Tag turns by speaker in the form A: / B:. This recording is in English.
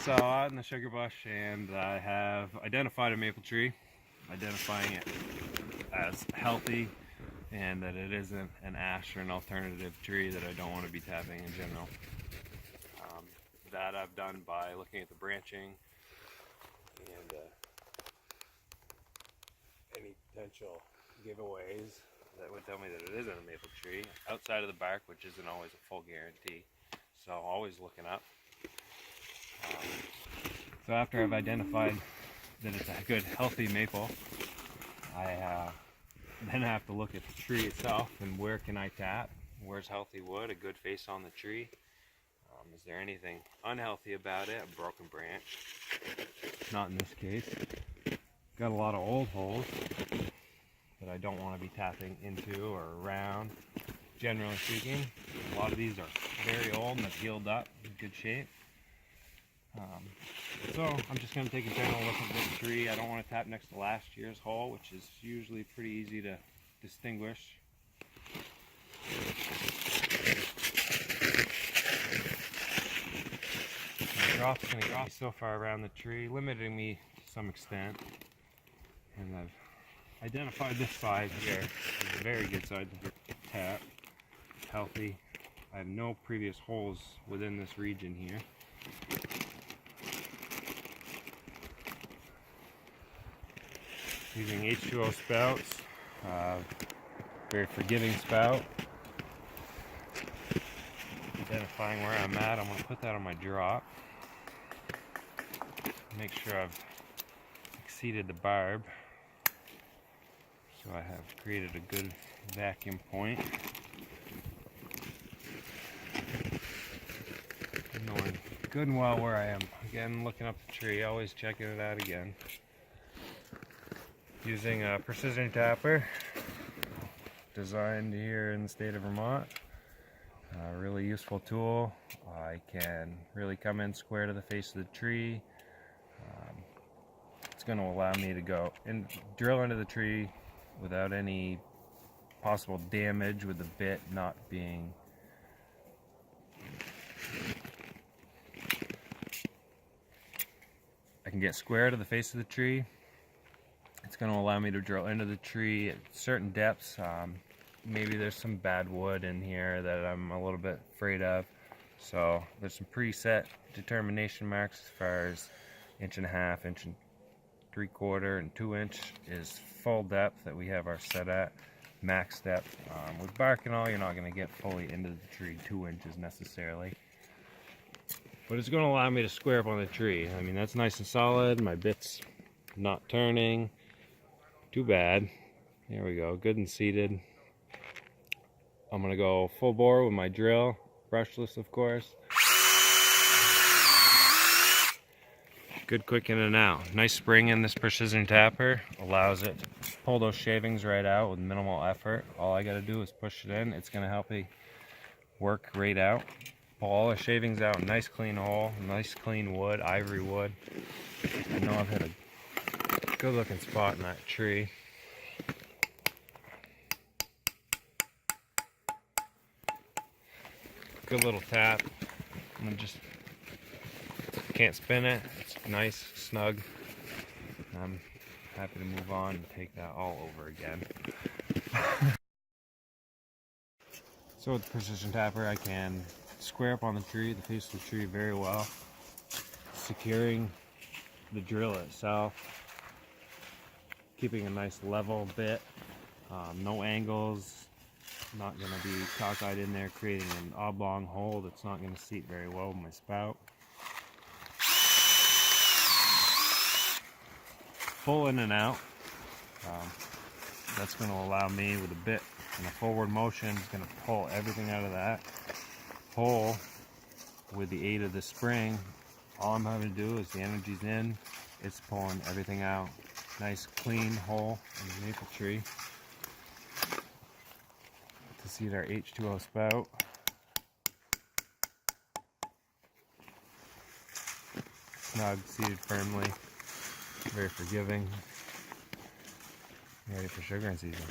A: So out in the sugar bush, and I have identified a maple tree, identifying it as healthy and that it isn't an ash or an alternative tree that I don't want to be tapping in general. That I've done by looking at the branching and any potential giveaways that would tell me that it isn't a maple tree outside of the bark, which isn't always a full guarantee. So always looking up. So after I've identified that it's a good healthy maple, I then have to look at the tree itself and where can I tap? Where's healthy wood, a good face on the tree? Is there anything unhealthy about it? A broken branch? Not in this case. Got a lot of old holes that I don't want to be tapping into or around. Generally speaking, a lot of these are very old and have healed up in good shape. So I'm just going to take a general look at this tree. I don't want to tap next to last year's hole, which is usually pretty easy to distinguish. My drop's going to go so far around the tree, limiting me to some extent. And I've identified this side here as a very good side to tap. It's healthy. I have no previous holes within this region here. Using H2O spouts, very forgiving spout. Identifying where I'm at, I'm going to put that on my drop. Make sure I've exceeded the barb. So I have created a good vacuum point. Knowing good and well where I am. Again, looking up the tree, always checking it out again. Using a precision tapper, designed here in the state of Vermont. A really useful tool. I can really come in square to the face of the tree. It's going to allow me to go and drill into the tree without any possible damage, with the bit not being I can get square to the face of the tree. It's going to allow me to drill into the tree at certain depths. Maybe there's some bad wood in here that I'm a little bit afraid of. So there's some preset determination marks as far as 1.5 inches, 1 3/4, and 2 inch is full depth that we have our set at, max depth. With bark and all, you're not going to get fully into the tree 2 inches necessarily. But it's going to allow me to square up on the tree. I mean, that's nice and solid. My bit's not turning. Too bad. There we go, good and seated. I'm going to go full bore with my drill, brushless of course. Good quick in and out. Nice spring in this precision tapper. Allows it to pull those shavings right out with minimal effort. All I got to do is push it in. It's going to help me work right out. Pull all the shavings out. Nice clean hole. Nice clean wood, ivory wood. I know I've hit a good looking spot in that tree. Good little tap. I'm just can't spin it. It's nice, snug. I'm happy to move on and take that all over again. So with the precision tapper, I can square up on the tree, the face of the tree very well, securing the drill itself, keeping a nice level bit, no angles, not going to be cockeyed in there, creating an oblong hole that's not going to seat very well with my spout. Full in and out. That's going to allow me with a bit and a forward motion, it's going to pull everything out of that hole with the aid of the spring. All I'm having to do is the energy's in, it's pulling everything out. Nice clean hole in the maple tree. To seat our H2O spout. Snug, seated firmly, very forgiving, ready for sugaring season.